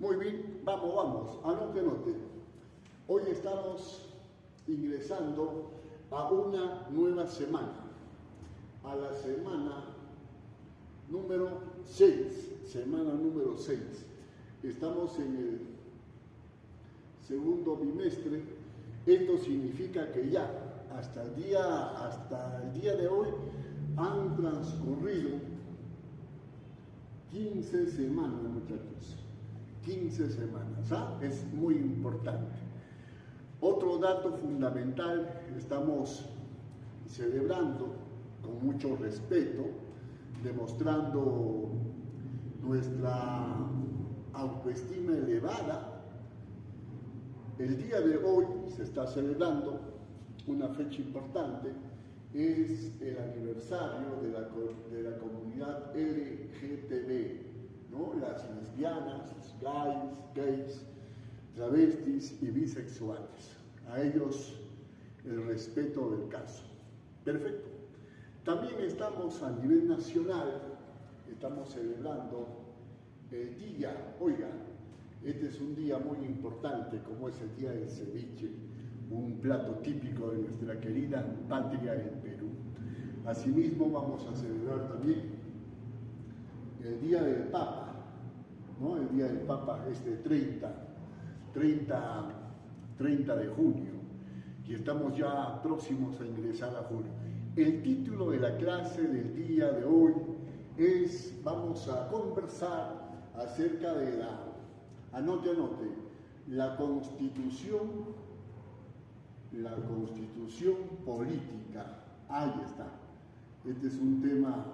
Muy bien, vamos, anote. Hoy estamos ingresando a una nueva semana, a la semana número 6, Estamos en el segundo bimestre. Esto significa que ya hasta el día de hoy han transcurrido 15 semanas, muchachos. 15 semanas, es muy importante. Otro dato fundamental, estamos celebrando con mucho respeto, demostrando nuestra autoestima elevada. El día de hoy se está celebrando una fecha importante, es el aniversario de la comunidad LGTB, ¿no? Las lesbianas, gays, travestis y bisexuales. A ellos el respeto del caso. Perfecto. También estamos a nivel nacional, estamos celebrando el día, este es un día muy importante, como es el día del ceviche, un plato típico de nuestra querida patria, el Perú. Asimismo vamos a celebrar también el Día del Papa, ¿no? El Día del Papa es de 30 de junio, y estamos ya próximos a ingresar a julio. El título de la clase del día de hoy vamos a conversar acerca de anote, la constitución política. Ahí está. Este es un tema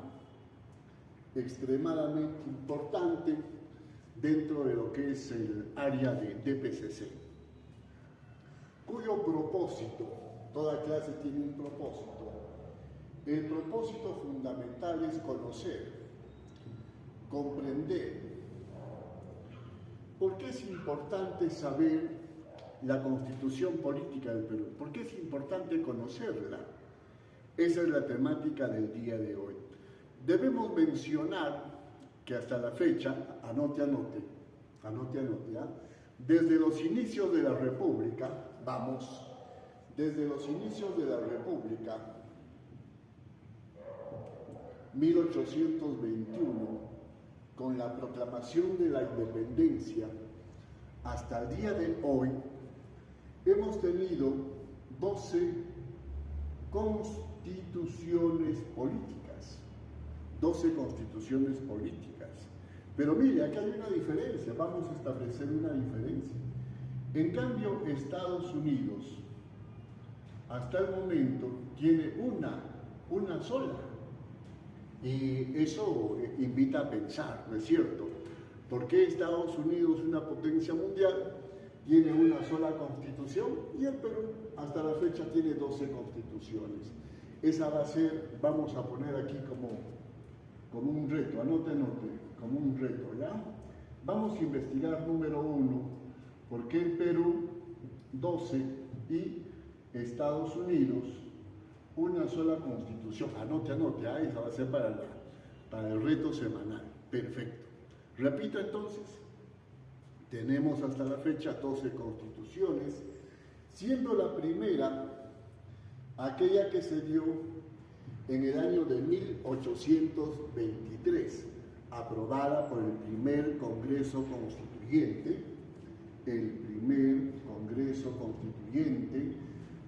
extremadamente importante dentro de lo que es el área de DPCC, cuyo propósito, toda clase tiene un propósito. El propósito fundamental es conocer, comprender. ¿Por qué es importante saber la constitución política del Perú? ¿Por qué es importante conocerla? Esa es la temática del día de hoy. Debemos mencionar que hasta la fecha, anote, desde los inicios de la República, desde los inicios de la República, 1821, con la proclamación de la independencia, hasta el día de hoy, hemos tenido 12 constituciones políticas. 12 constituciones políticas. Pero mire, aquí hay una diferencia, vamos a establecer una diferencia. En cambio, Estados Unidos, hasta el momento, tiene una sola. Y eso invita a pensar, ¿no es cierto? ¿Por qué Estados Unidos, una potencia mundial, tiene una sola constitución y el Perú hasta la fecha tiene 12 constituciones? Esa va a ser, vamos a poner aquí como un reto, anote, como un reto, ¿ya? Vamos a investigar número 1, ¿por qué el Perú 12 y Estados Unidos una sola constitución? Anote, esa va a ser para el reto semanal. Perfecto. Repito entonces, tenemos hasta la fecha 12 constituciones, siendo la primera aquella que se dio en el año de 1823, aprobada por el primer Congreso Constituyente,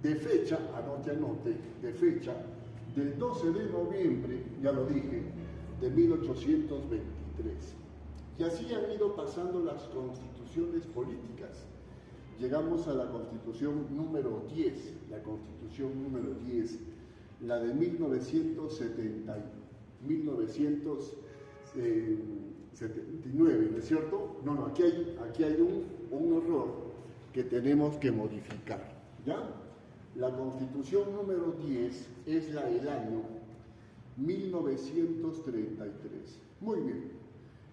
de fecha, de fecha del 12 de noviembre, ya lo dije, de 1823. Y así han ido pasando las constituciones políticas. Llegamos a la constitución número 10, la de 1979, ¿no es cierto? No, aquí hay un error que tenemos que modificar, ¿ya? La constitución número 10 es la del año 1933. Muy bien.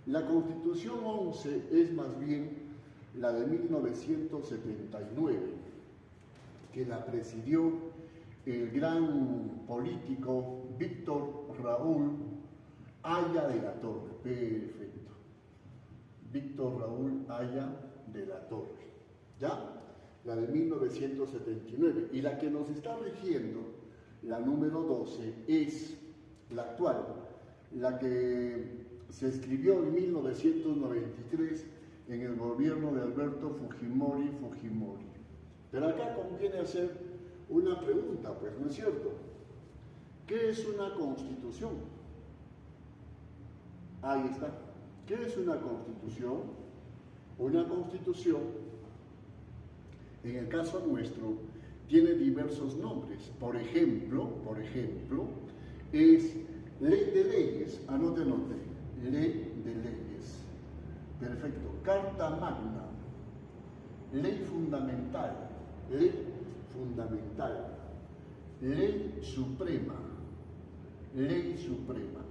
La constitución 11 es más bien la de 1979, que la presidió el gran político Víctor Raúl Haya de la Torre. Perfecto. Víctor Raúl Haya de la Torre, ¿ya? La de 1979. Y la que nos está rigiendo, la número 12, es la actual, la que se escribió en 1993 en el gobierno de Alberto Fujimori. Pero acá conviene hacer una pregunta, pues, ¿no es cierto? ¿Qué es una constitución? Ahí está. ¿Qué es una constitución? Una constitución, en el caso nuestro, tiene diversos nombres. Por ejemplo, es ley de leyes. Anote. Ley de leyes. Perfecto. Carta magna. Ley fundamental. Ley suprema.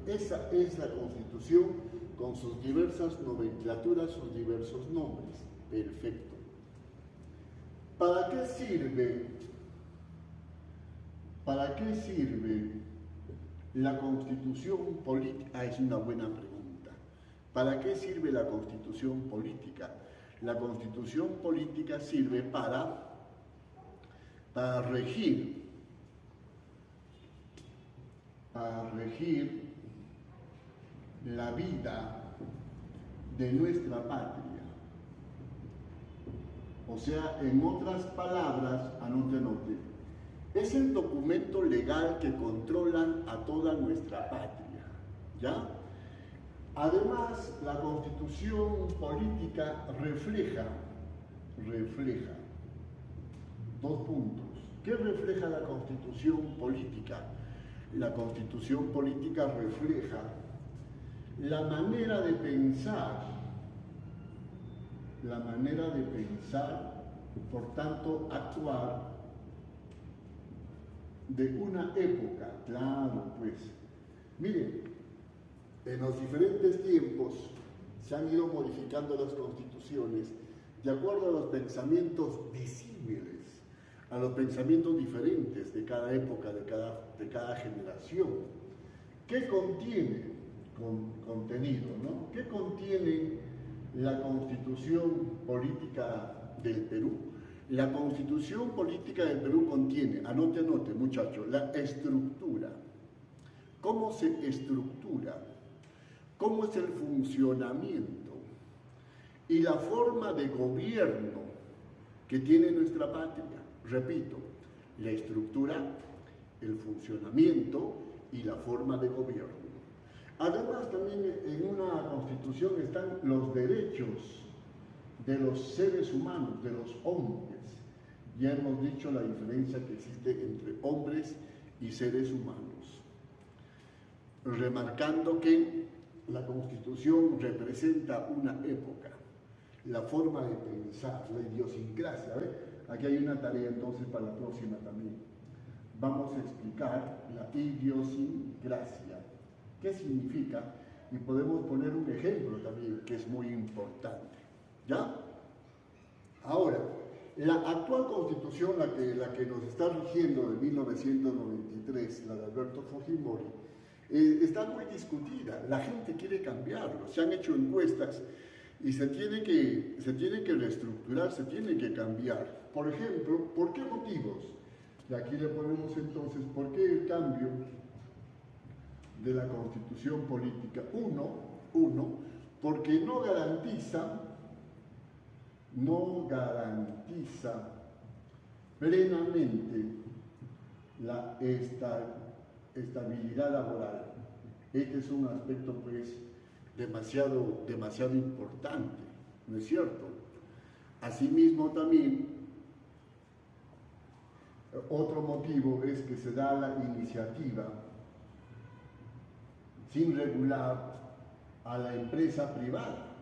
Esa es la Constitución con sus diversas nomenclaturas, sus diversos nombres. Perfecto. ¿Para qué sirve la Constitución política? Es una buena pregunta. ¿Para qué sirve la Constitución política? La Constitución política sirve para regir la vida de nuestra patria. O sea, en otras palabras, anote, es el documento legal que controla a toda nuestra patria, ¿ya? Además, la Constitución política refleja 2 puntos. ¿Qué refleja la Constitución política? La Constitución política refleja la manera de pensar, por tanto, actuar de una época. Claro, pues. Miren, en los diferentes tiempos se han ido modificando las constituciones de acuerdo a los pensamientos disímiles, a los pensamientos diferentes de cada época, de cada generación. ¿Qué contiene? Contenido, ¿no? ¿Qué contiene la Constitución política del Perú? La Constitución política del Perú contiene, anote muchachos, la estructura. ¿Cómo se estructura? ¿Cómo es el funcionamiento? Y la forma de gobierno que tiene nuestra patria. Repito, la estructura, el funcionamiento y la forma de gobierno. Además, también en una constitución están los derechos de los seres humanos, de los hombres. Ya hemos dicho la diferencia que existe entre hombres y seres humanos. Remarcando que la constitución representa una época, la forma de pensar, la idiosincrasia. ¿Ve? Aquí hay una tarea entonces para la próxima también. Vamos a explicar la idiosincrasia. ¿Qué significa? Y podemos poner un ejemplo también que es muy importante. ¿Ya? Ahora, la actual constitución, la que nos está rigiendo de 1993, la de Alberto Fujimori, está muy discutida. La gente quiere cambiarlo. Se han hecho encuestas y se tiene que reestructurar, se tiene que cambiar. Por ejemplo, ¿por qué motivos? Y aquí le ponemos entonces, ¿por qué el cambio de la constitución política? Uno, porque no garantiza plenamente la estabilidad laboral. Este es un aspecto pues demasiado importante, ¿no es cierto? Asimismo también, otro motivo es que se da la iniciativa sin regular a la empresa privada,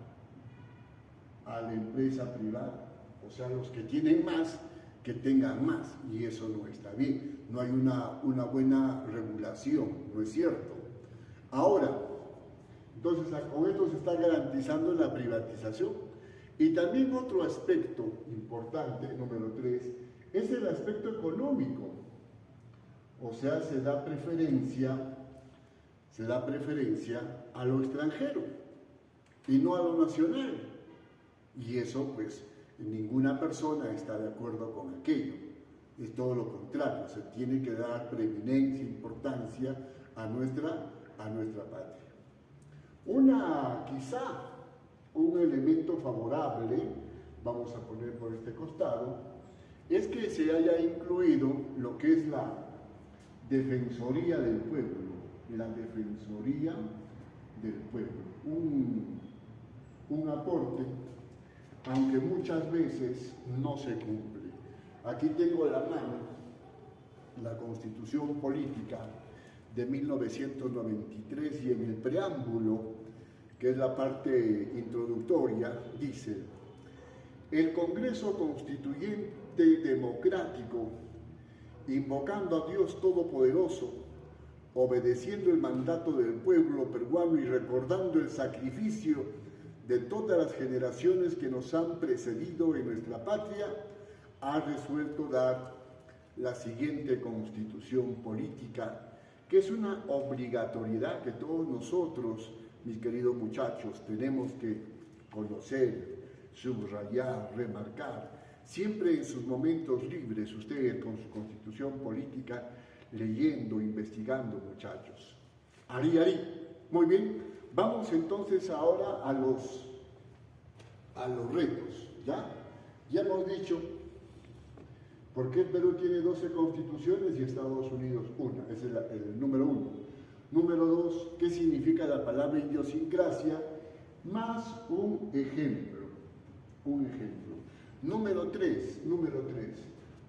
o sea, los que tienen más, que tengan más, y eso no está bien, no hay una buena regulación, ¿no es cierto? Ahora, entonces con esto se está garantizando la privatización. Y también otro aspecto importante, número 3, es el aspecto económico, o sea, se da preferencia a lo extranjero y no a lo nacional. Y eso, pues, ninguna persona está de acuerdo con aquello. Es todo lo contrario, se tiene que dar preeminencia, importancia a nuestra patria. Quizá un elemento favorable, vamos a poner por este costado, es que se haya incluido lo que es la Defensoría del Pueblo, la Defensoría del Pueblo, un aporte, aunque muchas veces no se cumple. Aquí tengo a la mano la Constitución Política de 1993 y en el preámbulo, que es la parte introductoria, dice: el Congreso Constituyente Democrático, invocando a Dios Todopoderoso, obedeciendo el mandato del pueblo peruano y recordando el sacrificio de todas las generaciones que nos han precedido en nuestra patria, ha resuelto dar la siguiente constitución política, que es una obligatoriedad que todos nosotros, mis queridos muchachos, tenemos que conocer, subrayar, remarcar. Siempre en sus momentos libres, ustedes con su constitución política, leyendo, investigando, muchachos. Ari. Muy bien, vamos entonces ahora a los retos, ¿ya? Ya hemos dicho por qué Perú tiene 12 constituciones y Estados Unidos una, ese es el número 1. Número 2, ¿qué significa la palabra idiosincrasia? Más un ejemplo. Número 3,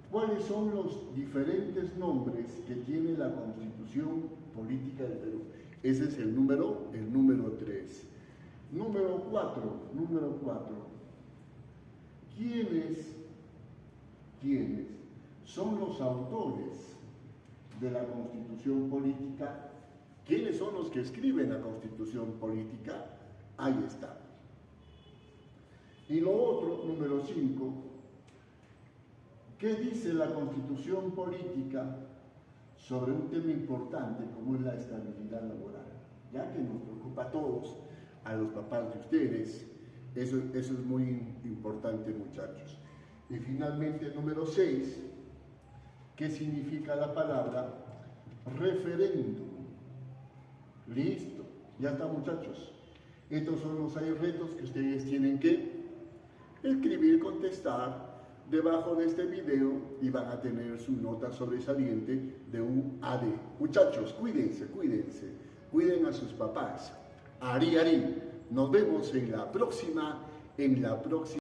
¿cuáles son los diferentes nombres que tiene la Constitución Política del Perú? Ese es el número 3. Número 4, ¿quiénes son los autores de la Constitución Política? ¿Quiénes son los que escriben la Constitución Política? Ahí está. Y lo otro, número 5, ¿qué dice la Constitución Política sobre un tema importante como es la estabilidad laboral? Ya que nos preocupa a todos, a los papás de ustedes, eso es muy importante, muchachos. Y finalmente, número 6, ¿qué significa la palabra referéndum? Listo, ya está, muchachos. Estos son los 6 retos que ustedes tienen que escribir, contestar debajo de este video y van a tener su nota sobresaliente de un AD. Muchachos, cuídense, cuiden a sus papás. Ari. Nos vemos en la próxima.